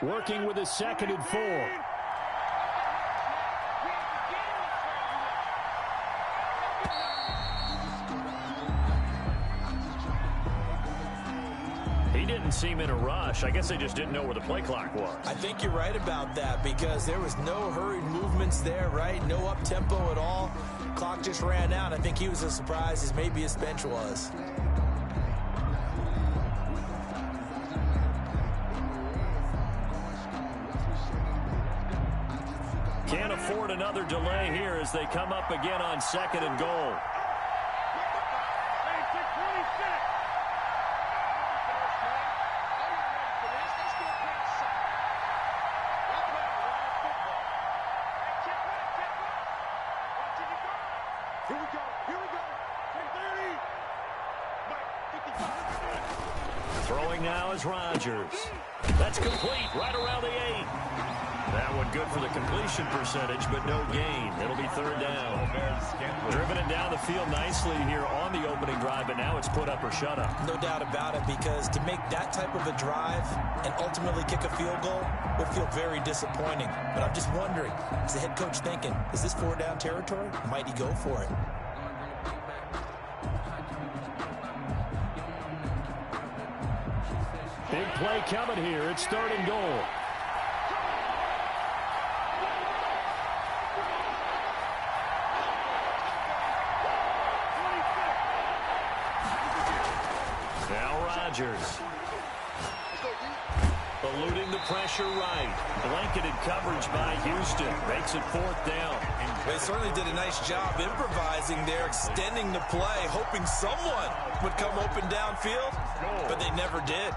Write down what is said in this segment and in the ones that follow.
Working with a 2nd and 4. He didn't seem in a rush. I guess they just didn't know where the play clock was. I think you're right about that because there was no hurried movements there, right? No up-tempo at all. Clock just ran out. I think he was as surprised as maybe his bench was. Can't afford another delay here as they come up again on 2nd and goal. Throwing now is Rodgers. That's complete right around the 8. That one good for the completion percentage, but no gain. It'll be 3rd down. Driven it down the field nicely here on the opening drive, but now it's put up or shut up. No doubt about it, because to make that type of a drive and ultimately kick a field goal would feel very disappointing. But I'm just wondering, is the head coach thinking, is this 4-down territory? Might he go for it? Big play coming here. It's 3rd and goal. Now Rodgers. Eluding the pressure right. Blanketed coverage by Houston. Makes it 4th down. They certainly did a nice job improvising there, extending the play, hoping someone would come open downfield, but they never did.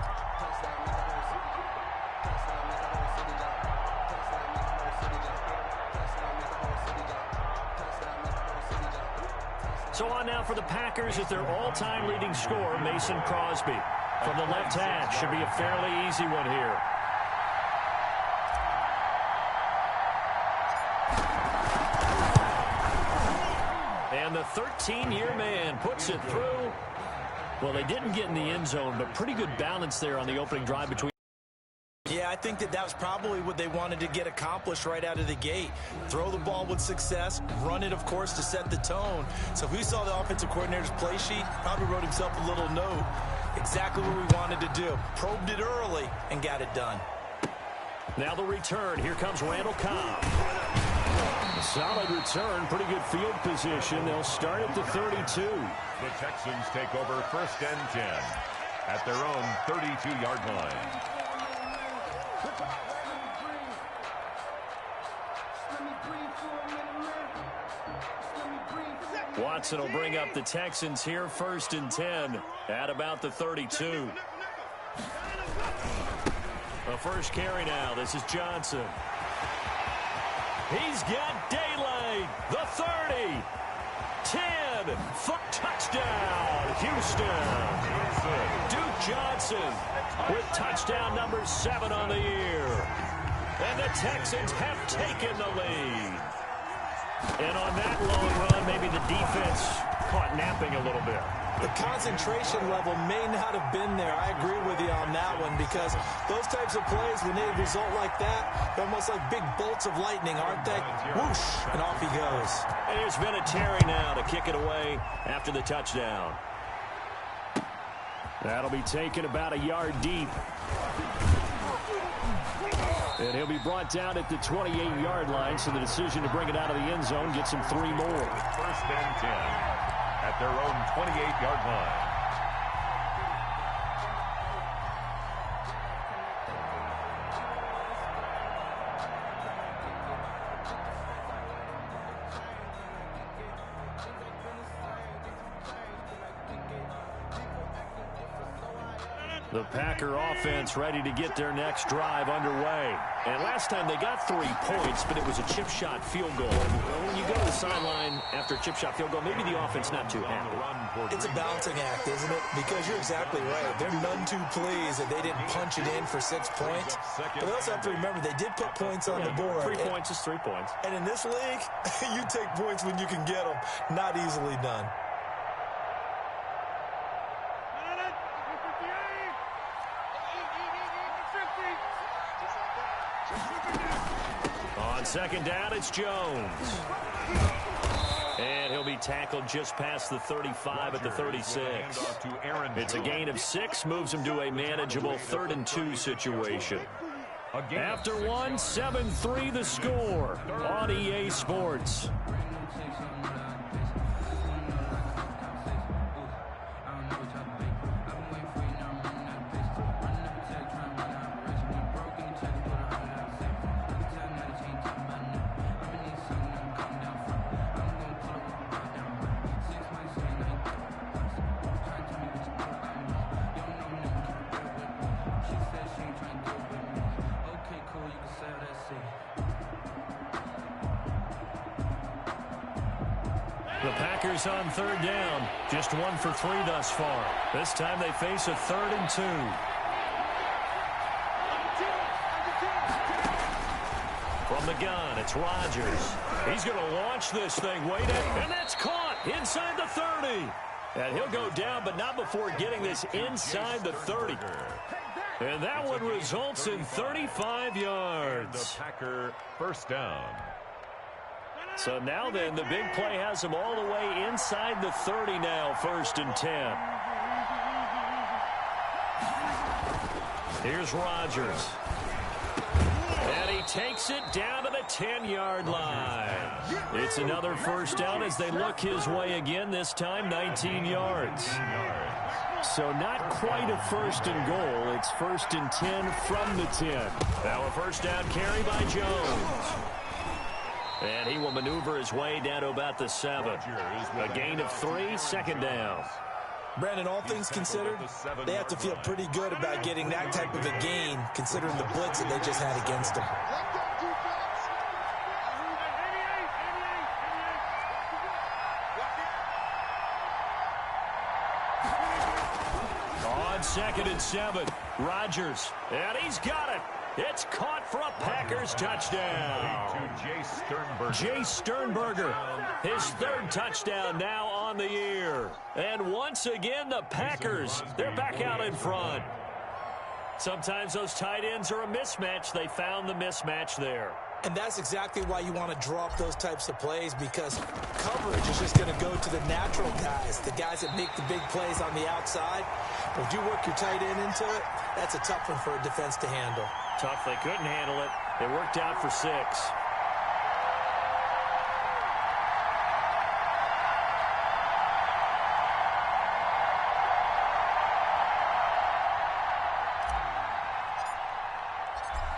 So on now for the Packers is their all-time leading scorer, Mason Crosby. From the left hash, should be a fairly easy one here. And the 13-year man puts it through. Well, they didn't get in the end zone, but pretty good balance there on the opening drive between. Yeah, I think that was probably what they wanted to get accomplished right out of the gate. Throw the ball with success, run it, of course, to set the tone. So if we saw the offensive coordinator's play sheet, probably wrote himself a little note. Exactly what we wanted to do. Probed it early and got it done. Now the return. Here comes Randall Cobb. Solid return. Pretty good field position. They'll start at the 32. The Texans take over 1st and 10 at their own 32-yard line. Watson will bring up the Texans here 1st and 10 at about the 32. The first carry now. This is Johnson. He's got daylight. The 30. 10. Foot touchdown. Houston. Duke Johnson with touchdown number 7 on the year. And the Texans have taken the lead. And on that long run, maybe the defense caught napping a little bit. The concentration level may not have been there. I agree with you on that one because those types of plays, when they result like that, they're almost like big bolts of lightning, aren't they? Whoosh, and off he goes. And there's Vinatieri now to kick it away after the touchdown. That'll be taken about a yard deep. And he'll be brought down at the 28-yard line, so the decision to bring it out of the end zone gets him 3 more. 1st and 10 at their own 28-yard line. The Packer offense ready to get their next drive underway. And last time they got 3 points, but it was a chip shot field goal. And when you go to the sideline after a chip shot field goal, maybe the offense not too happy. It's a balancing act, isn't it? Because you're exactly right. They're none too pleased that they didn't punch it in for 6 points. But they also have to remember they did put points on the board. 3 points is 3 points. And in this league, you take points when you can get them. Not easily done. On second down, it's Jones. And he'll be tackled just past the 35 at the 36. It's a gain of 6, moves him to a manageable 3rd and 2 situation. After one, 7-3 the score on EA Sports. The Packers on 3rd down. Just 1 for 3 thus far. This time they face a 3rd and 2. From the gun, it's Rodgers. He's going to launch this thing. Wait, and that's caught inside the 30. And he'll go down, but not before getting this inside the 30. And that one results in 35 yards. The Packer first down. So now then, the big play has him all the way inside the 30 now, 1st and 10. Here's Rodgers. And he takes it down to the 10-yard line. It's another first down as they look his way again, this time 19 yards. So not quite a 1st and goal. It's 1st and 10 from the 10. Now a first down carry by Jones. And he will maneuver his way down to about the 7. A gain of 3, 2nd down. Brandon, all things considered, they have to feel pretty good about getting that type of a gain, considering the blitz that they just had against them. On 2nd and 7, Rodgers, and he's got it. It's caught for a Packers touchdown. Jay Sternberger, his 3rd touchdown now on the year. And once again, the Packers, they're back out in front. Sometimes those tight ends are a mismatch. They found the mismatch there. And that's exactly why you want to draw up those types of plays, because coverage is just going to go to the natural guys, the guys that make the big plays on the outside. But if you work your tight end into it, that's a tough one for a defense to handle. Tough. They couldn't handle it. It worked out for 6.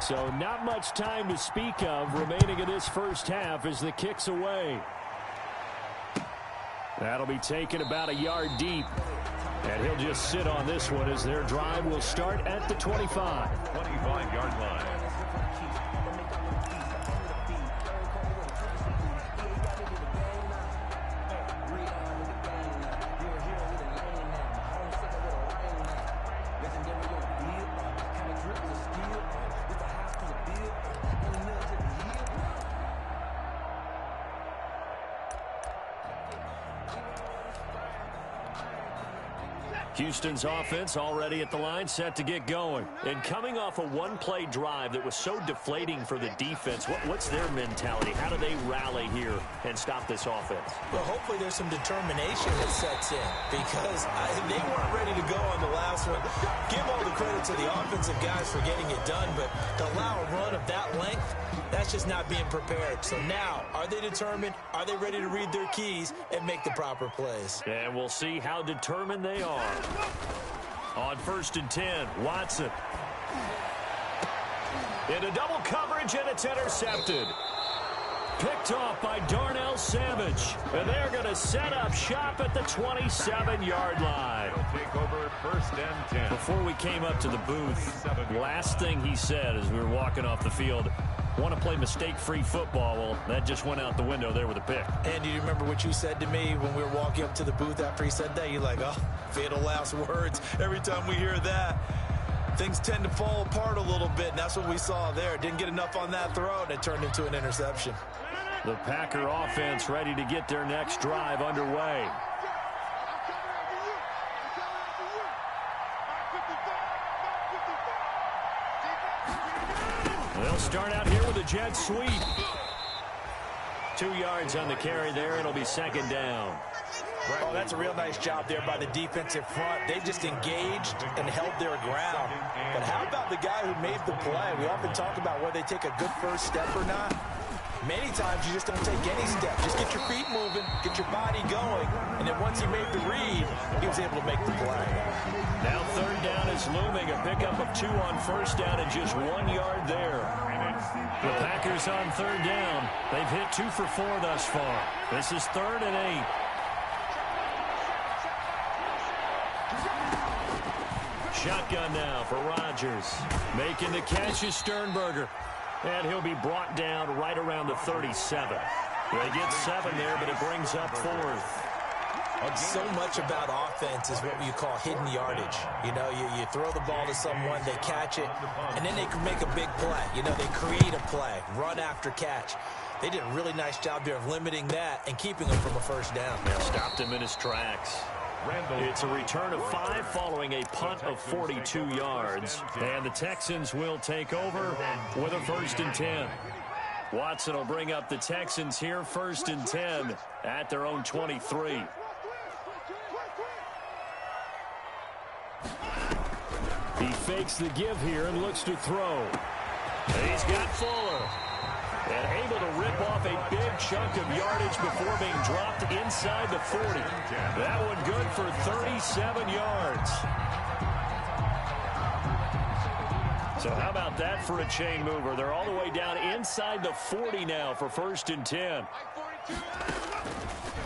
So not much time to speak of remaining in this first half as the kick's away. That'll be taken about a yard deep. And he'll just sit on this one as their drive will start at the 25. 25-yard line. Houston's offense already at the line, set to get going. And coming off a one-play drive that was so deflating for the defense, what's their mentality? How do they rally here and stop this offense? Well, hopefully there's some determination that sets in, because they weren't ready to go on the last one. Give all the credit to the offensive guys for getting it done, but to allow a run of that length, that's just not being prepared. So now, are they determined? Are they ready to read their keys and make the proper plays? And we'll see how determined they are. On 1st and 10, Watson. Into double coverage, and it's intercepted. Picked off by Darnell Savage. And they're going to set up shop at the 27-yard line. Take over 1st and 10. Before we came up to the booth, last thing he said as we were walking off the field, want to play mistake-free football. Well, that just went out the window there with a pick. And do you remember what you said to me when we were walking up to the booth after he said that? You're like, oh, fatal last words. Every time we hear that, things tend to fall apart a little bit, and that's what we saw there. Didn't get enough on that throw, and it turned into an interception. The Packer offense ready to get their next drive underway. They'll start out here with a jet sweep. 2 yards on the carry there. It'll be second down. Oh, that's a real nice job there by the defensive front. They just engaged and held their ground. But how about the guy who made the play? We often talk about whether they take a good first step or not. Many times you just don't take any step. Just get your feet moving, get your body going, and then once he made the read, he was able to make the play. Now third down is looming. A pickup of 2 on first down and just 1 yard there. The Packers on third down. They've hit 2 for 4 thus far. This is 3rd and 8. Shotgun now for Rodgers. Making the catch is Sternberger. And he'll be brought down right around the 37. They get 7 there, but it brings up 4th. So much about offense is what you call hidden yardage. You know, you throw the ball to someone, they catch it, and then they can make a big play. You know, they create a play, run after catch. They did a really nice job there of limiting that and keeping him from a first down. Stopped him in his tracks. It's a return of 5 following a punt of 42 yards. And the Texans will take over with a 1st and 10. Watson will bring up the Texans here, 1st and 10 at their own 23. He fakes the give here and looks to throw. He's got Fuller. And able to rip off a big chunk of yardage before being dropped inside the 40. That one good for 37 yards. So how about that for a chain mover? They're all the way down inside the 40 now for 1st and 10.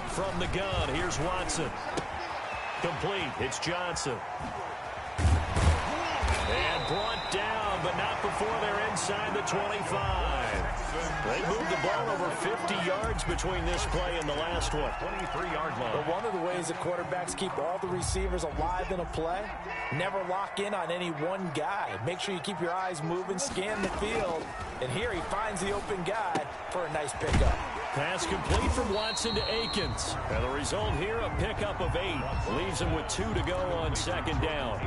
From the gun, here's Watson. Complete. It's Johnson. And brought down, but not before they're inside the 25. They moved the ball over 50 yards between this play and the last one. 23-yard line. But one of the ways that quarterbacks keep all the receivers alive in a play, never lock in on any one guy. Make sure you keep your eyes moving, scan the field, and here he finds the open guy for a nice pickup. Pass complete from Watson to Akins. And the result here, a pickup of 8. Leaves him with 2 to go on second down.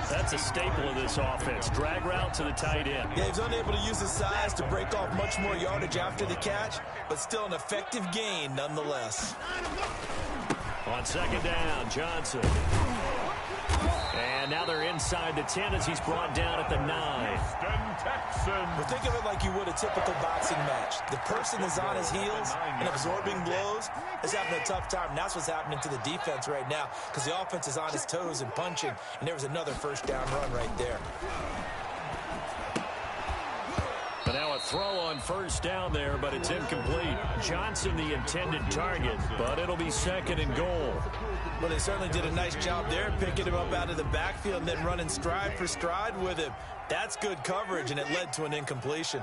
That's a staple of this offense. Drag route to the tight end. Yeah, he's unable to use his size to break off much more yardage after the catch, but still an effective gain nonetheless. On second down, Johnson. And now they're inside the 10 as he's brought down at the 9. But think of it like you would a typical boxing match. The person is on his heels and absorbing blows is having a tough time. And that's what's happening to the defense right now because the offense is on his toes and punching. And there was another first down run right there. But now a throw on first down there, but it's incomplete. Johnson the intended target, but it'll be 2nd and goal. Well, they certainly did a nice job there, picking him up out of the backfield and then running stride for stride with him. That's good coverage, and it led to an incompletion.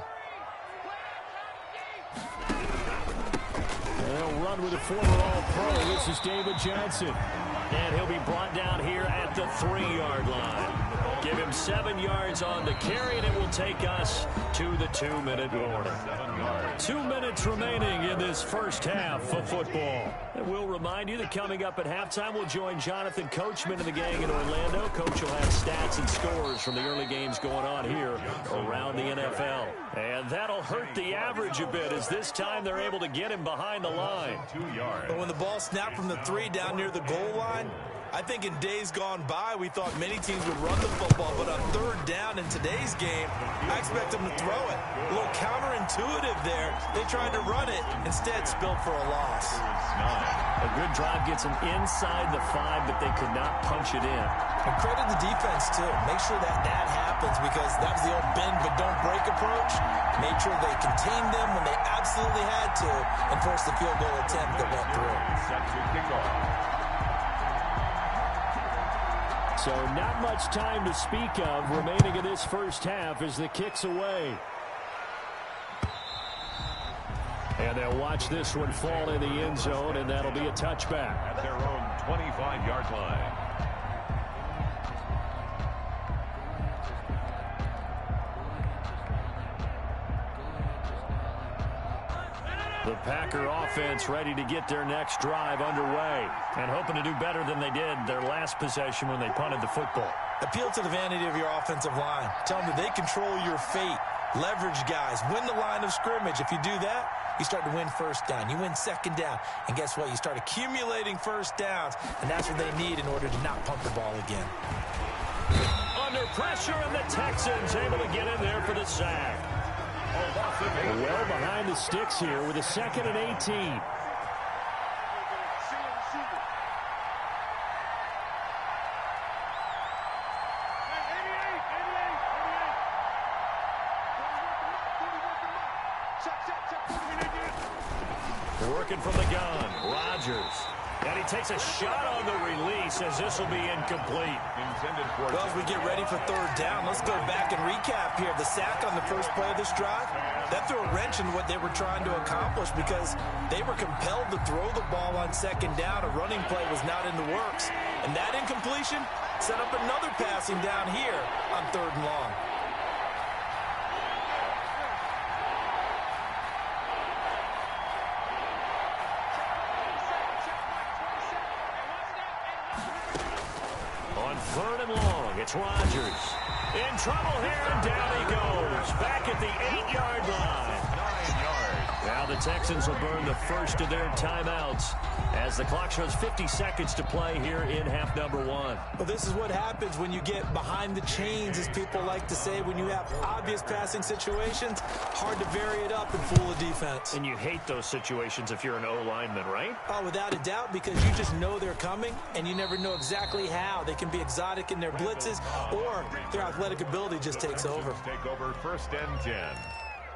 They'll run with a former All-Pro. This is David Johnson. And he'll be brought down here at the 3-yard line. Give him 7 yards on the carry, and it will take us to the 2-minute warning. 2 minutes remaining in this first half of football. And we'll remind you that coming up at halftime, we'll join Jonathan Coachman and the gang in Orlando. Coach will have stats and scores from the early games going on here around the NFL. And that'll hurt the average a bit as this time they're able to get him behind the line. 2 yards. But when the ball snapped from the 3 down near the goal line, I think in days gone by, we thought many teams would run the football, but on 3rd down in today's game, I expect them to throw it. A little counterintuitive there. They tried to run it, instead spilled for a loss. A good drive gets them inside the 5, but they could not punch it in. And credit the defense, too. Make sure that happens because that was the old bend but don't break approach. Made sure they contained them when they absolutely had to and forced the field goal attempt that went through. Set to kick off. So not much time to speak of remaining in this first half as the kick's away. And they'll watch this one fall in the end zone, and that'll be a touchback. At their own 25-yard line. The Packer offense ready to get their next drive underway and hoping to do better than they did their last possession when they punted the football. Appeal to the vanity of your offensive line. Tell them that they control your fate. Leverage guys. Win the line of scrimmage. If you do that, you start to win first down. You win second down. And guess what? You start accumulating first downs, and that's what they need in order to not punt the ball again. Under pressure, and the Texans able to get in there for the sack. Well behind the sticks here with a 2nd and 18. Working from the gun, Rodgers. And he takes a shot on the release as this will be incomplete. Well, as we get ready for third down, let's go back and recap here. The sack on the first play of this drive, that threw a wrench in what they were trying to accomplish because they were compelled to throw the ball on second down. A running play was not in the works. And that incompletion set up another passing down here on 3rd and long. On 3rd and long, it's Rodgers. In trouble here, and down he goes. Back at the 8-yard line. 9 yards. Now the Texans will burn the first of their timeouts as the clock shows 50 seconds to play here in half number 1. Well, this is what happens when you get behind the chains, as people like to say. When you have obvious passing situations, hard to vary it up and fool a defense. And you hate those situations if you're an O-lineman, right? Oh, without a doubt, because you just know they're coming, and you never know exactly how. They can be exotic in their blitzes, or their athletic ability just takes over. Take over 1st and 10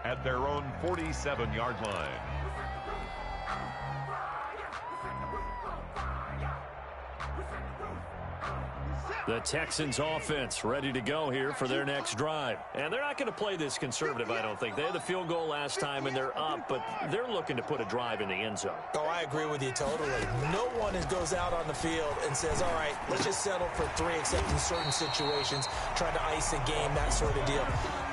at their own 47-yard line. The Texans offense ready to go here for their next drive. And they're not going to play this conservative, I don't think. They had the field goal last time, and they're up, but they're looking to put a drive in the end zone. Oh, I agree with you totally. No one goes out on the field and says, all right, let's just settle for 3, except in certain situations, trying to ice a game, that sort of deal.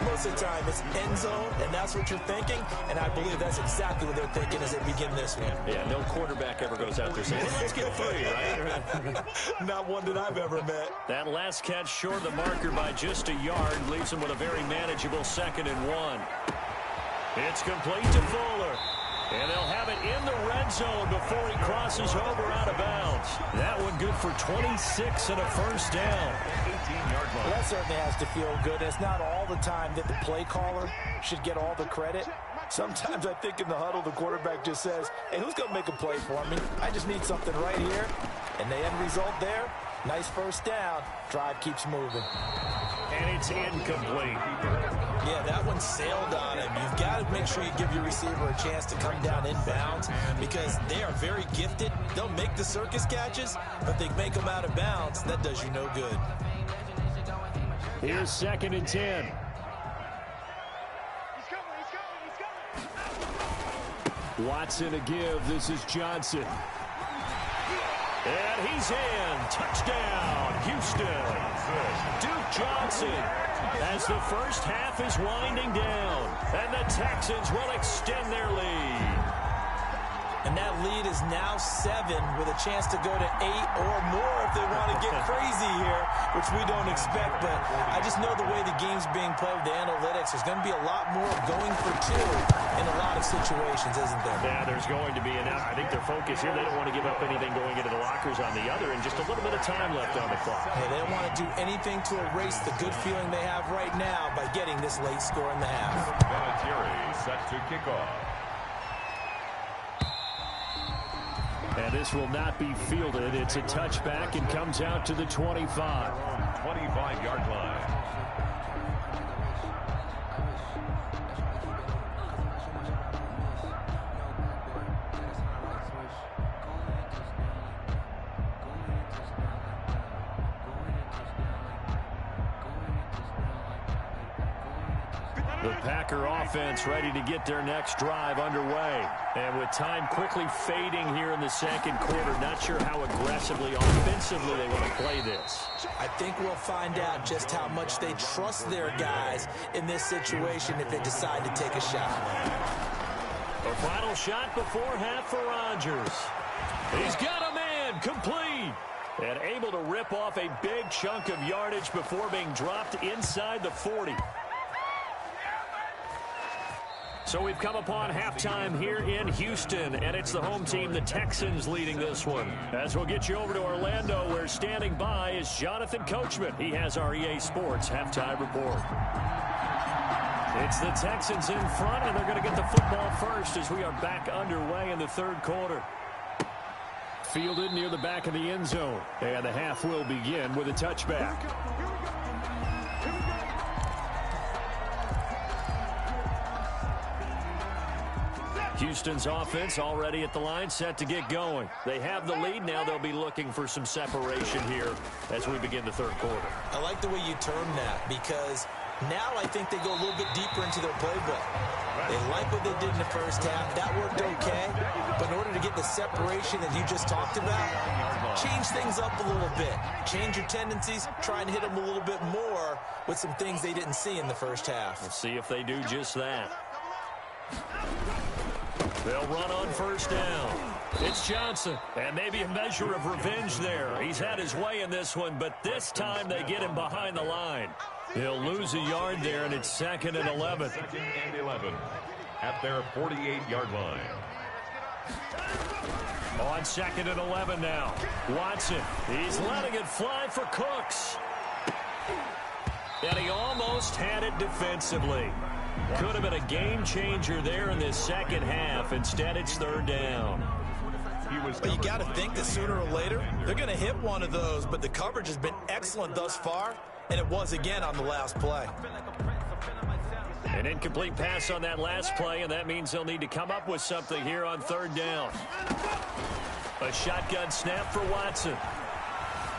Most of the time, it's end zone, and that's what you're thinking, and I believe that's exactly what they're thinking as they begin this one. Yeah, no quarterback ever goes out there saying, hey, let's get 3, right? Not one that I've ever met. That last catch short of the marker by just a yard leaves him with a very manageable 2nd and 1. It's complete to Fuller. And they'll have it in the red zone before he crosses over out of bounds. That one good for 26 and a first down. 18-yard line. Well, that certainly has to feel good. It's not all the time that the play caller should get all the credit. Sometimes I think in the huddle, the quarterback just says, hey, who's going to make a play for me? I just need something right here. And the end result there, nice first down. Drive keeps moving. And it's incomplete. Yeah, that one sailed on him. You've got to make sure you give your receiver a chance to come down inbounds because they are very gifted. They'll make the circus catches, but they make them out of bounds. That does you no good. Here's 2nd and 10. Watson a give. This is Johnson. And he's in. Touchdown, Houston. Duke Johnson as the first half is winding down. And the Texans will extend their lead. And that lead is now 7 with a chance to go to 8 or more if they want to get crazy here, which we don't expect. But I just know the way the game's being played with the analytics, there's going to be a lot more going for 2 in a lot of situations, isn't there? Yeah, there's going to be. And I think their focus here, they don't want to give up anything going into the lockers on the other, and just a little bit of time left on the clock. Hey, they don't want to do anything to erase the good feeling they have right now by getting this late score in the half. Vinatieri set to kick off. And this will not be fielded. It's a touchback and comes out to the 25. 25-yard line. The Packer offense ready to get their next drive underway. And with time quickly fading here in the second quarter, not sure how aggressively, offensively they want to play this. I think we'll find out just how much they trust their guys in this situation if they decide to take a shot. A final shot before half for Rodgers. He's got a man, complete. And able to rip off a big chunk of yardage before being dropped inside the 40. So we've come upon halftime here in Houston, and it's the home team, the Texans, leading this one. As we'll get you over to Orlando, where standing by is Jonathan Coachman. He has our EA Sports halftime report. It's the Texans in front, and they're going to get the football first as we are back underway in the third quarter. Fielded near the back of the end zone, and the half will begin with a touchback. Houston's offense already at the line, set to get going. They have the lead. Now they'll be looking for some separation here as we begin the third quarter. I like the way you term that, because now I think they go a little bit deeper into their playbook. They like what they did in the first half. That worked okay. But in order to get the separation that you just talked about, change things up a little bit. Change your tendencies. Try and hit them a little bit more with some things they didn't see in the first half. We'll see if they do just that. They'll run on first down. It's Johnson, and maybe a measure of revenge there. He's had his way in this one, but this time they get him behind the line. He'll lose a yard there, and it's 2nd and 11. 2nd and 11 at their 48-yard line. On 2nd and 11 now. Watson, he's letting it fly for Cooks. And he almost had it defensively. Could have been a game changer there in this second half. Instead, it's 3rd down. But you got to think that sooner or later, they're going to hit one of those. But the coverage has been excellent thus far, and it was again on the last play. An incomplete pass on that last play, and that means they'll need to come up with something here on 3rd down. A shotgun snap for Watson.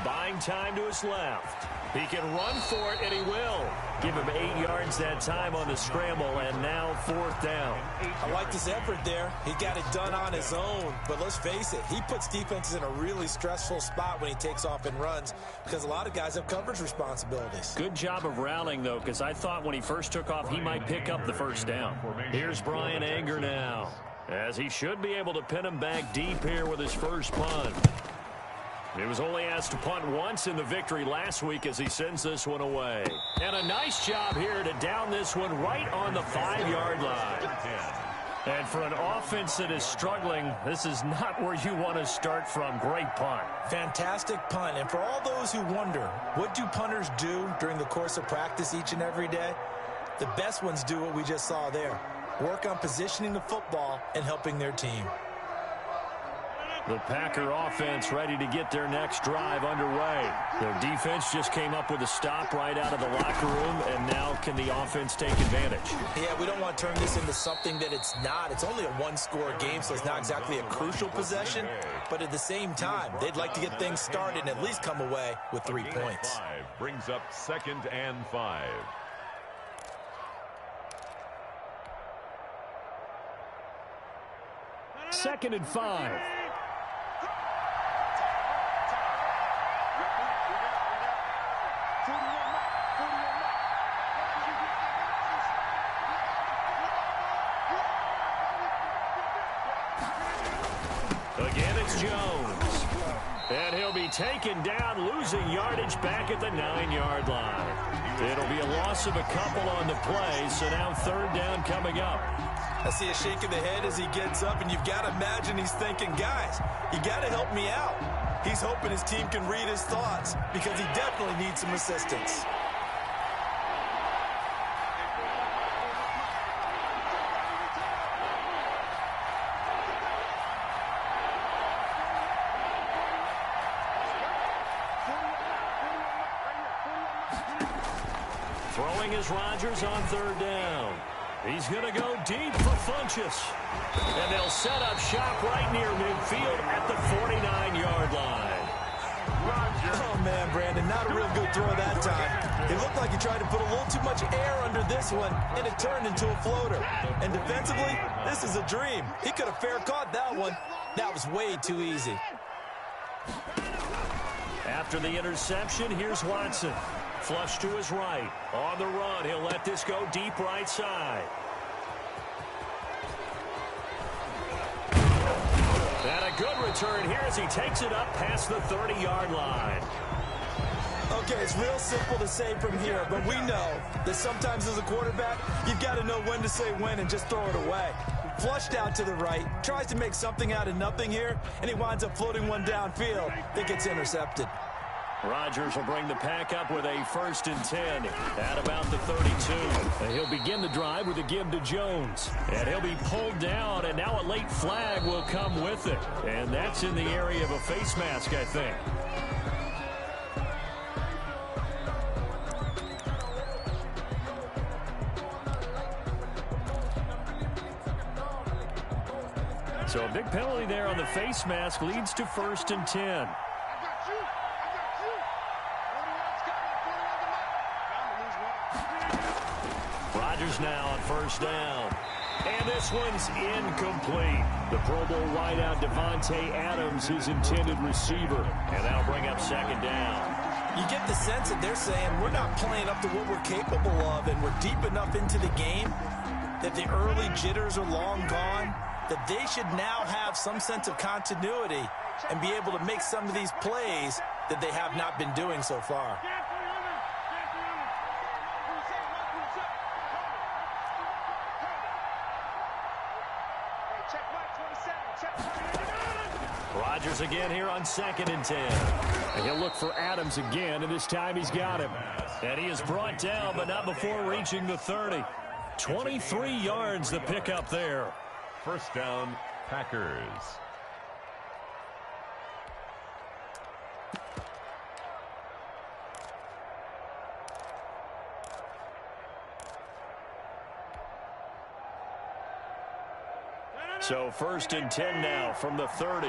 Buying time to his left. He can run for it, and he will. Give him 8 yards that time on the scramble, and now 4th down. I liked his effort there. He got it done on his own. But let's face it, he puts defenses in a really stressful spot when he takes off and runs, because a lot of guys have coverage responsibilities. Good job of rallying, though, because I thought when he first took off, he might pick up the first down. Here's Brian Anger now, as he should be able to pin him back deep here with his first punt. He was only asked to punt once in the victory last week as he sends this one away. And a nice job here to down this one right on the 5-yard line. And for an offense that is struggling, this is not where you want to start from. Great punt. Fantastic punt. And for all those who wonder, what do punters do during the course of practice each and every day? The best ones do what we just saw there. Work on positioning the football and helping their team. The Packer offense ready to get their next drive underway. Their defense just came up with a stop right out of the locker room, and now can the offense take advantage? Yeah, we don't want to turn this into something that it's not. It's only a one-score game, so it's not exactly a crucial possession. But at the same time, they'd like to get things started and at least come away with 3 points. 5 brings up 2nd and 5. Second and 5. Again, it's Jones. And he'll be taken down, losing yardage back at the 9-yard line. It'll be a loss of a couple on the play, so now 3rd down coming up. I see a shake of the head as he gets up, and you've got to imagine he's thinking, guys, you got to help me out. He's hoping his team can read his thoughts because he definitely needs some assistance. Throwing is Rodgers on 3rd down. He's going to go deep for Funchess. And they'll set up shop right near midfield at the 49-yard line. Oh, man, Brandon, not a real good throw that time. It looked like he tried to put a little too much air under this one, and it turned into a floater. And defensively, this is a dream. He could have fair caught that one. That was way too easy. After the interception, here's Watson. Flush to his right. On the run, he'll let this go deep right side. And a good return here as he takes it up past the 30-yard line. Okay, it's real simple to say from here, but we know that sometimes as a quarterback, you've got to know when to say when and just throw it away. Flushed out to the right, tries to make something out of nothing here, and he winds up floating one downfield that gets intercepted. Rodgers will bring the pack up with a 1st and 10 at about the 32. And he'll begin the drive with a give to Jones. And he'll be pulled down, and now a late flag will come with it. And that's in the area of a face mask, I think. So a big penalty there on the face mask leads to 1st and 10. Rodgers now on 1st down. And this one's incomplete. The Pro Bowl wideout Devontae Adams, his intended receiver. And that'll bring up 2nd down. You get the sense that they're saying we're not playing up to what we're capable of, and we're deep enough into the game that the early jitters are long gone, that they should now have some sense of continuity and be able to make some of these plays that they have not been doing so far. Rodgers again here on 2nd and 10. And he'll look for Adams again, and this time he's got him. And he is brought down, but not before reaching the 30. 23 yards the pickup there. 1st down, Packers. So 1st and 10 now from the 30.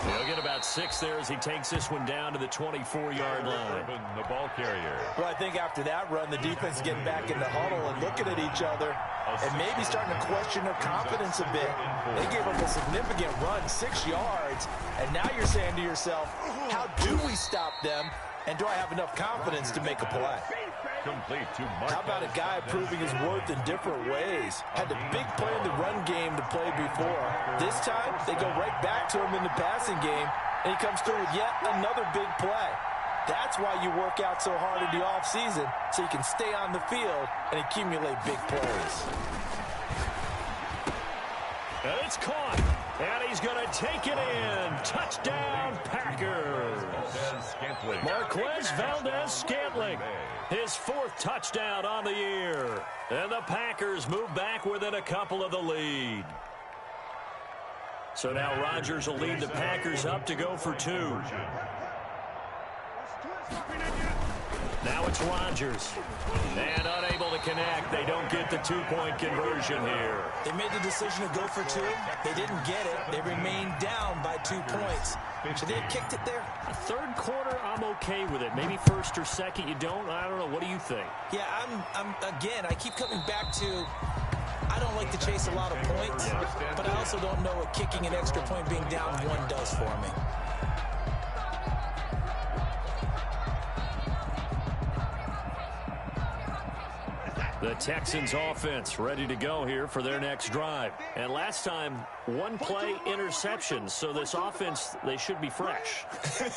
He'll get about 6 there as he takes this one down to the 24-yard line. The ball carrier. Well, I think after that run, the defense is getting back in the huddle and looking at each other and maybe starting to question their confidence a bit. They gave up a significant run, 6 yards, and now you're saying to yourself, how do we stop them, and do I have enough confidence to make a play? Complete to How about a guy proving his worth in different ways? Had the big play in the run game to play before. This time, they go right back to him in the passing game, and he comes through with yet another big play. That's why you work out so hard in the offseason, so you can stay on the field and accumulate big plays. And it's caught, and he's going to take it in. Touchdown, Packers. Marquez Valdez-Scantling, his 4th touchdown on the year. And the Packers move back within a couple of the lead. So now Rodgers will lead the Packers up to go for 2. Now it's Rodgers. And unable to connect. They don't get the 2-point conversion here. They made the decision to go for 2. They didn't get it. They remained down by 2 points. Should they have kicked it there? A 3rd quarter, I'm okay with it. Maybe 1st or 2nd, you don't. I don't know. What do you think? Yeah, again, I keep coming back to I don't like to chase a lot of points, but I also don't know what kicking an extra point being down 1 does for me. The Texans offense ready to go here for their next drive. And last time, 1 play interception. So this offense, they should be fresh.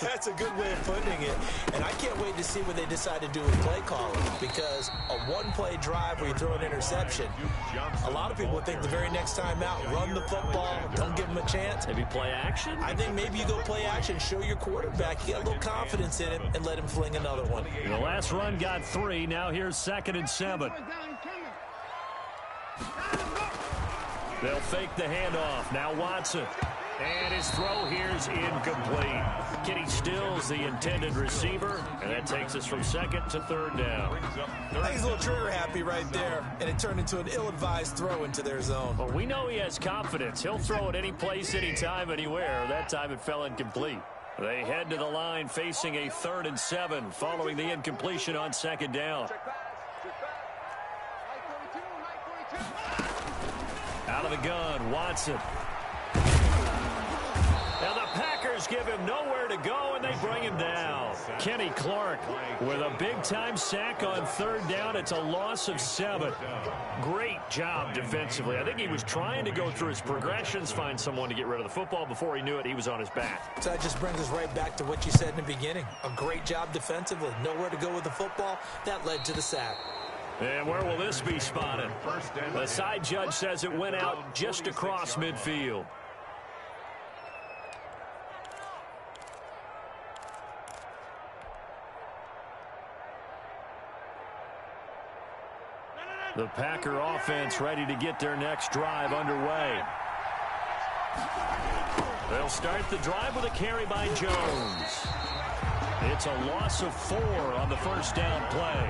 That's a good way of putting it. And I can't wait to see what they decide to do with play calling, because a 1-play drive where you throw an interception, a lot of people think the very next time out, run the football, don't give them a chance. Maybe play action? I think maybe you go play action, show your quarterback, you got a little confidence in him, and let him fling another one. The last run got 3. Now here's 2nd and 7. They'll fake the handoff. Now Watson. And his throw here is incomplete. Kenny Stills, the intended receiver. And that takes us from 2nd to 3rd down. I think he's a little trigger happy right there. And it turned into an ill-advised throw into their zone. Well, we know he has confidence. He'll throw it any place, anytime, anywhere. That time it fell incomplete. They head to the line facing a 3rd and 7 following the incompletion on 2nd down. Out of the gun, Watson. Now the Packers give him nowhere to go, and they bring him down. Kenny Clark with a big-time sack on third down. It's a loss of 7. Great job defensively. I think he was trying to go through his progressions, find someone to get rid of the football. Before he knew it, he was on his back. So that just brings us right back to what you said in the beginning. A great job defensively. Nowhere to go with the football. That led to the sack. And where will this be spotted? The side judge says it went out just across midfield. The Packer offense ready to get their next drive underway. They'll start the drive with a carry by Jones. It's a loss of 4 on the first down play.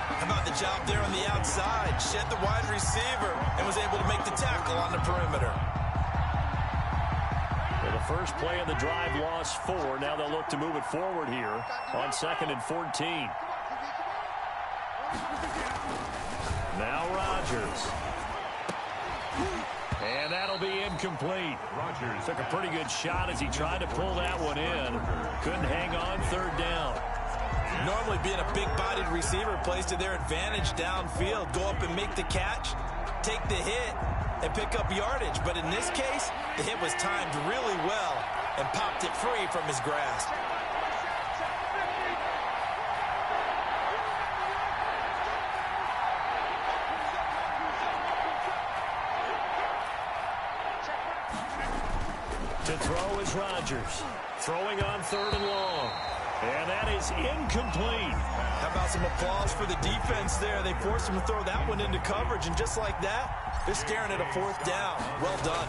How about the job there on the outside? Shed the wide receiver and was able to make the tackle on the perimeter. Well, the first play of the drive lost 4. Now they'll look to move it forward here on 2nd and 14. Now Rodgers. And that'll be incomplete. Rodgers took a pretty good shot as he tried to pull that one in. Couldn't hang on third down. Normally being a big-bodied receiver plays to their advantage downfield. Go up and make the catch, take the hit, and pick up yardage. But in this case, the hit was timed really well and popped it free from his grasp. To throw is Rodgers. Throwing on 3rd and long. And that is incomplete. How about some applause for the defense there? They forced him to throw that one into coverage, and just like that, they're staring at a 4th down. Well done.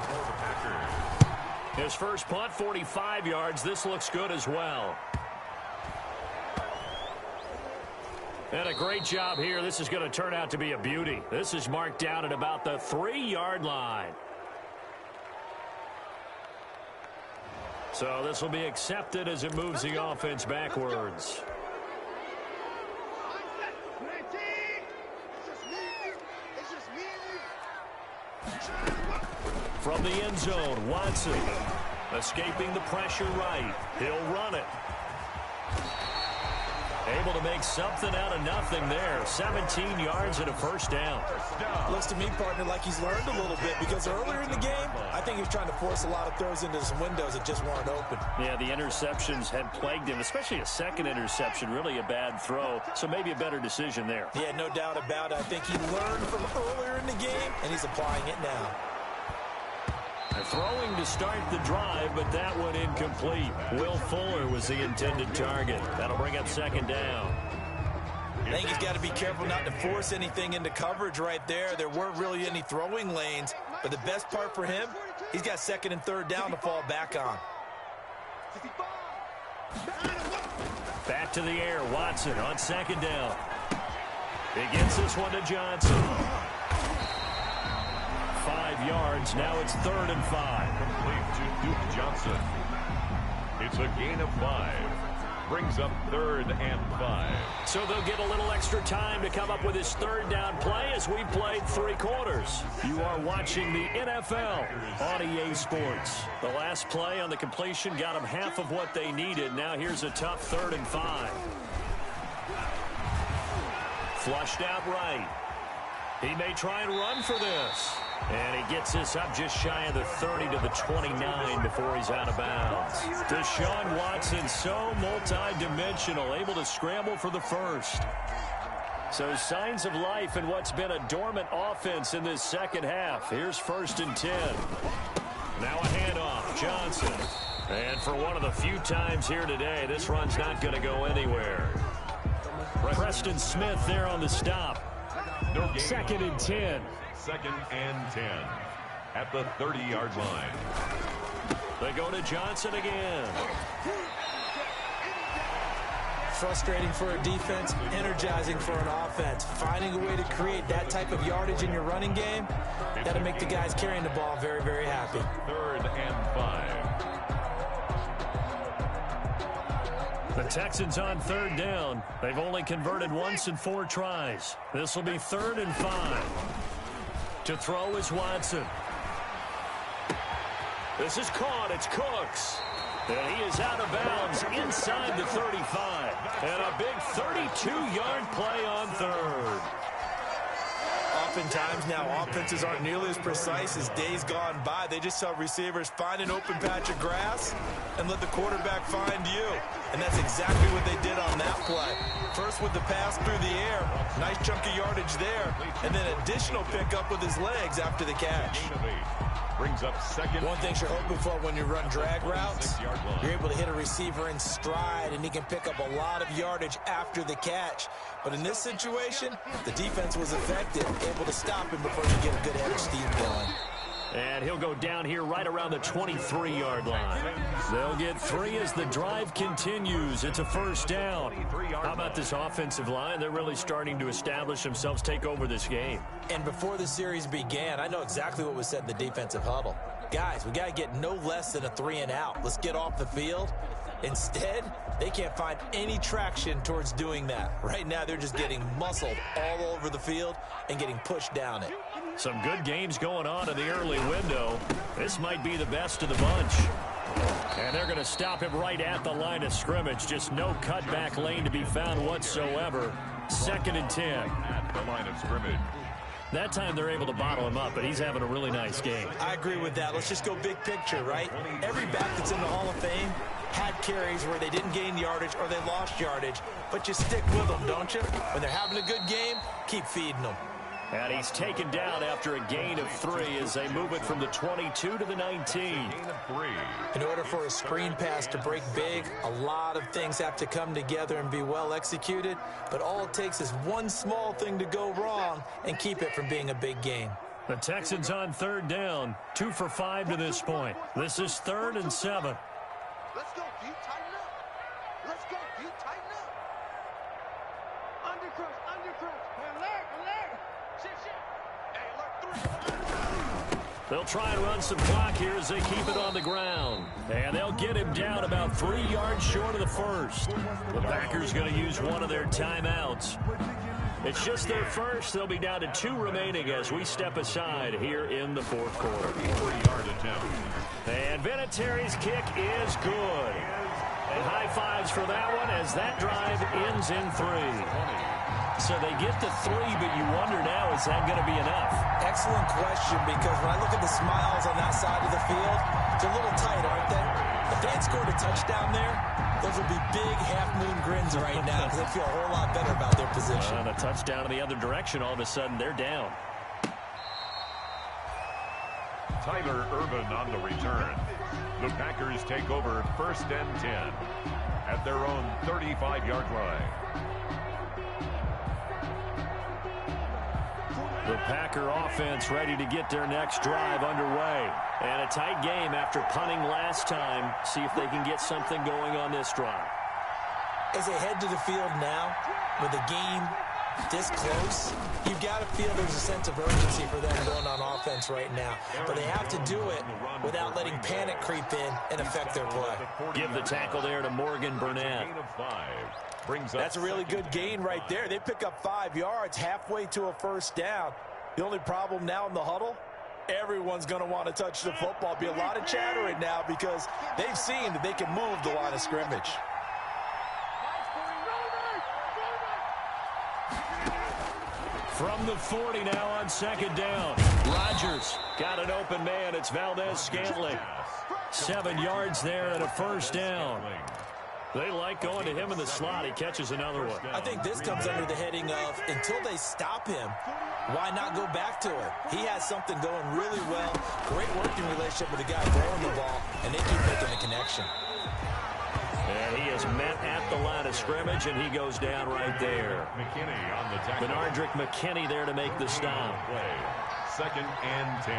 His first punt, 45 yards. This looks good as well. And a great job here. This is going to turn out to be a beauty. This is marked down at about the 3-yard line. So this will be accepted as it moves the offense backwards. From the end zone, Watson escaping the pressure right. He'll run it. Able to make something out of nothing there. 17 yards and a first down. Looks to me, partner, like he's learned a little bit, because earlier in the game, I think he was trying to force a lot of throws into some windows that just weren't open. Yeah, the interceptions had plagued him, especially a second interception, really a bad throw, so maybe a better decision there. Yeah, no doubt about it. I think he learned from earlier in the game, and he's applying it now. Throwing to start the drive, but that one incomplete. Will Fuller was the intended target. That'll bring up 2nd down. I think he's got to be careful not to force anything into coverage right there. There weren't really any throwing lanes, but the best part for him, he's got 2nd and 3rd down to fall back on. Back to the air, Watson on 2nd down. He gets this one to Johnson. 5 yards, now it's 3rd and 5. Complete to Duke Johnson. It's a gain of 5. Brings up 3rd and 5. So they'll get a little extra time to come up with his 3rd down play as we played 3 quarters. You are watching the NFL on EA Sports. The last play on the completion got them half of what they needed. Now here's a tough 3rd and 5. Flushed out right. He may try and run for this. And he gets this up just shy of the 30 to the 29 before he's out of bounds. Deshaun Watson, so multi-dimensional, able to scramble for the first. So signs of life in what's been a dormant offense in this second half. Here's 1st and 10. Now a handoff, Johnson. And for one of the few times here today, this run's not going to go anywhere. Preston Smith there on the stop. 2nd and 10. 2nd and 10 at the 30-yard line. They go to Johnson again. Frustrating for a defense, energizing for an offense. Finding a way to create that type of yardage in your running game, that'll make the guys carrying the ball very, very happy. 3rd and 5. The Texans on 3rd down. They've only converted once in 4 tries. This will be 3rd and 5. To throw is Watson. This is caught. It's Cooks. And he is out of bounds inside the 35. And a big 32-yard play on third. Oftentimes now, offenses aren't nearly as precise as days gone by. They just have receivers find an open patch of grass and let the quarterback find you. And that's exactly what they did on that play. First with the pass through the air, nice chunk of yardage there, and then additional pickup with his legs after the catch. Brings up second. One thing you're hoping for when you run drag routes, you're able to hit a receiver in stride, and he can pick up a lot of yardage after the catch. But in this situation, the defense was effective, able to stop him before you get a good head of steam going. And he'll go down here right around the 23-yard line. They'll get 3 as the drive continues. It's a first down. How about this offensive line? They're really starting to establish themselves, take over this game. And before the series began, I know exactly what was said in the defensive huddle. Guys, we got to get no less than a 3-and-out. Let's get off the field. Instead, they can't find any traction towards doing that. Right now, they're just getting muscled all over the field and getting pushed down it. Some good games going on in the early window. This might be the best of the bunch. And they're going to stop him right at the line of scrimmage. Just no cutback lane to be found whatsoever. 2nd and 10. At the line of scrimmage. That time they're able to bottle him up, but he's having a really nice game. I agree with that. Let's just go big picture, right? Every back that's in the Hall of Fame had carries where they didn't gain yardage or they lost yardage, but you stick with them, don't you? When they're having a good game, keep feeding them. And he's taken down after a gain of 3 as they move it from the 22 to the 19. In order for a screen pass to break big, a lot of things have to come together and be well executed, but all it takes is one small thing to go wrong and keep it from being a big game. The Texans on 3rd down, 2 for 5 to this point. This is 3rd and 7. Let's go, D. Tighten up. Let's go, D. Tighten up. Undercrush. Alert. Shit. Hey, alert 3. They'll try and run some clock here as they keep it on the ground. And they'll get him down about 3 yards short of the first. The Packers going to use one of their timeouts. It's just their first. They'll be down to 2 remaining as we step aside here in the 4th quarter. 3-yard attempt. And Vinatieri's kick is good. And high fives for that one as that drive ends in 3. So they get to 3, but you wonder now, is that going to be enough? Excellent question, because when I look at the smiles on that side of the field, they're a little tight, aren't they? If they had scored a touchdown there, those would be big half-moon grins right now because they feel a whole lot better about their position. And a touchdown in the other direction, all of a sudden they're down. Tyler Ervin on the return. The Packers take over 1st and 10 at their own 35-yard line. The Packer offense ready to get their next drive underway. And a tight game after punting last time. See if they can get something going on this drive. As they head to the field now, with the game this close, you've got to feel there's a sense of urgency for them going on offense right now. But they have to do it without letting panic creep in and affect their play. Give the tackle there to Morgan Burnett. That's a really good gain right there. They pick up 5 yards halfway to a first down. The only problem now in the huddle, everyone's going to want to touch the football. Be a lot of chattering now because they've seen that they can move the line of scrimmage. From the 40 now on 2nd down. Rodgers got an open man. It's Valdez-Scantling. 7 yards there and a first down. They like going to him in the slot. He catches another one. I think this comes under the heading of, until they stop him, why not go back to it? He has something going really well. Great working relationship with the guy throwing the ball, and they keep making the connection. And he is met at the line of scrimmage, and he goes down right there. McKinney on the tackle. Benardrick McKinney there to make the stop. 2nd and 10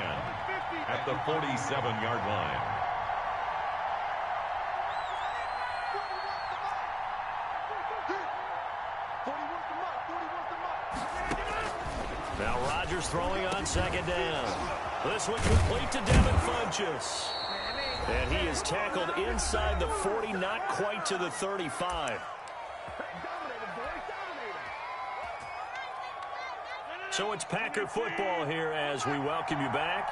at the 47-yard line. Now Rodgers throwing on 2nd down. This one complete to Devin Funchess. And he is tackled inside the 40, not quite to the 35. So it's Packer football here as we welcome you back.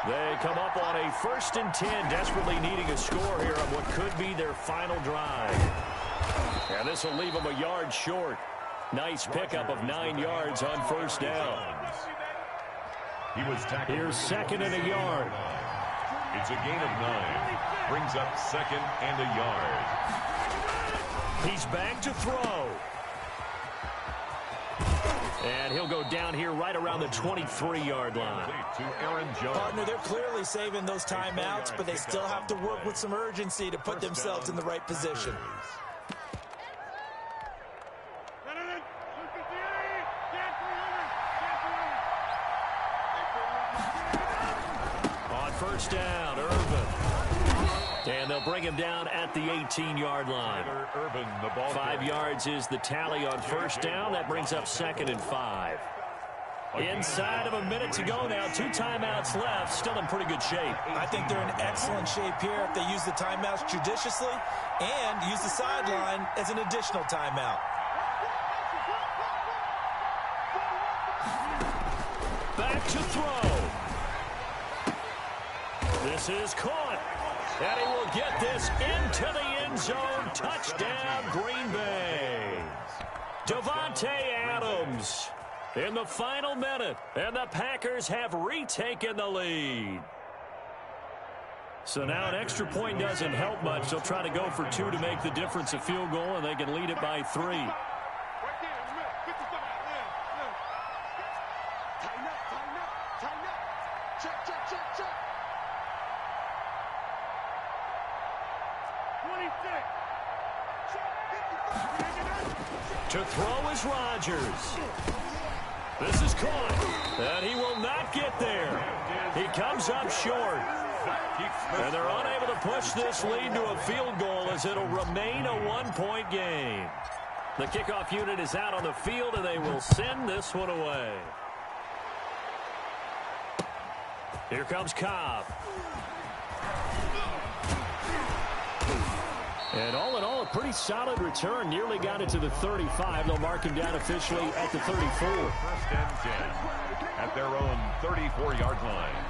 They come up on a 1st and 10, desperately needing a score here on what could be their final drive. And this will leave them a yard short. Nice pickup of 9 yards on 1st down. Here's 2nd and a yard. It's a gain of 9. Brings up 2nd and a yard. He's back to throw. And he'll go down here right around the 23-yard line. Partner, they're clearly saving those timeouts, but they still have to work with some urgency to put themselves in the right position. On 1st down, Irvin. And they'll bring him down at the 18-yard line. 5 yards is the tally on 1st down. That brings up 2nd and 5. Inside of a minute to go now. 2 timeouts left. Still in pretty good shape. I think they're in excellent shape here if they use the timeouts judiciously and use the sideline as an additional timeout. Back to throw. This is caught. And he will get this into the end zone. Touchdown, Green Bay. Davante Adams in the final minute. And the Packers have retaken the lead. So now an extra point doesn't help much. They'll try to go for 2 to make the difference a field goal, and they can lead it by 3. To throw is Rodgers. This is caught. And he will not get there. He comes up short. And they're unable to push this lead to a field goal as it'll remain a 1-point game. The kickoff unit is out on the field, and they will send this one away. Here comes Cobb. And all in all, a pretty solid return. Nearly got it to the 35. They'll mark him down officially at the 34. 1st and 10 at their own 34-yard line.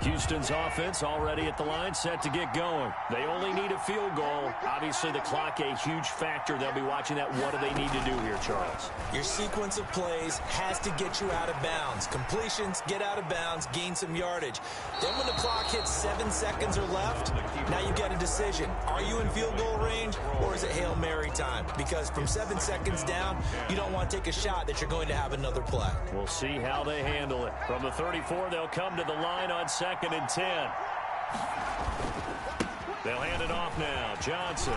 Houston's offense already at the line, set to get going. They only need a field goal. Obviously, the clock a huge factor. They'll be watching that. What do they need to do here, Charles? Your sequence of plays has to get you out of bounds. Completions, get out of bounds, gain some yardage. Then when the clock hits 7 seconds or left, now you get a decision. Are you in field goal range, or is it Hail Mary time? Because from 7 seconds down, you don't want to take a shot that you're going to have another play. We'll see how they handle it. From the 34, they'll come to the line on 2nd and 10. They'll hand it off now. Johnson.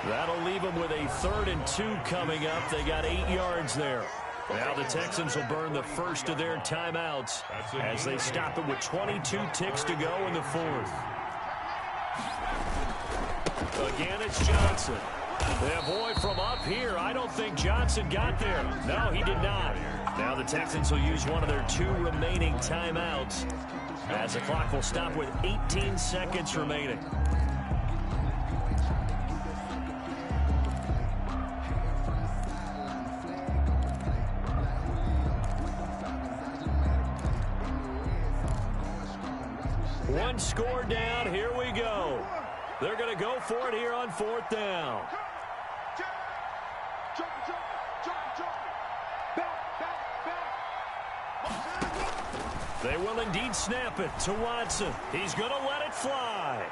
That'll leave them with a 3rd and 2 coming up. They got 8 yards there. Now the Texans will burn the first of their timeouts as they stop it with 22 ticks to go in the 4th. Again, it's Johnson. Yeah, boy, from up here, I don't think Johnson got there. No, he did not. Now the Texans will use one of their 2 remaining timeouts as the clock will stop with 18 seconds remaining. One score down. Here we go. They're going to go for it here on 4th down. They will indeed snap it to Watson. He's going to let it fly.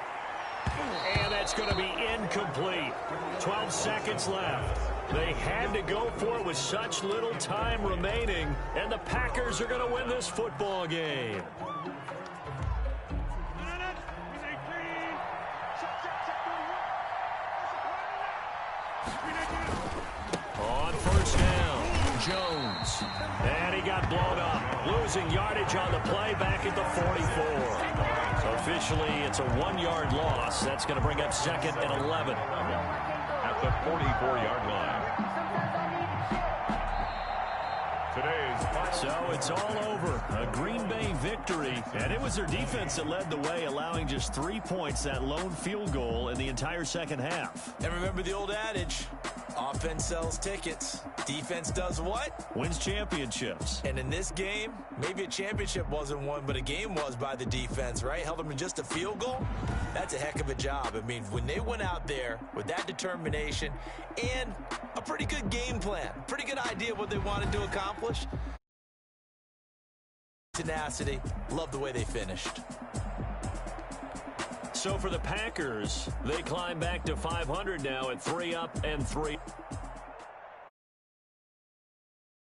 And that's going to be incomplete. 12 seconds left. They had to go for it with such little time remaining, and the Packers are going to win this football game. On 1st down, Jones. And he got blown up. Losing yardage on the play back at the 44. So officially, it's a 1-yard loss. That's going to bring up 2nd and 11. At the 44-yard line. Today's final. So it's all over. A Green Bay victory. And it was their defense that led the way, allowing just 3 points, that lone field goal in the entire second half. And remember the old adage, offense sells tickets. Defense does what? Wins championships. And in this game, maybe a championship wasn't won, but a game was by the defense, right? Held them in just a field goal. That's a heck of a job. I mean, when they went out there with that determination and a pretty good game plan, pretty good idea of what they wanted to accomplish, tenacity, love the way they finished. So for the Packers, they climb back to 500 now at 3 up and 3.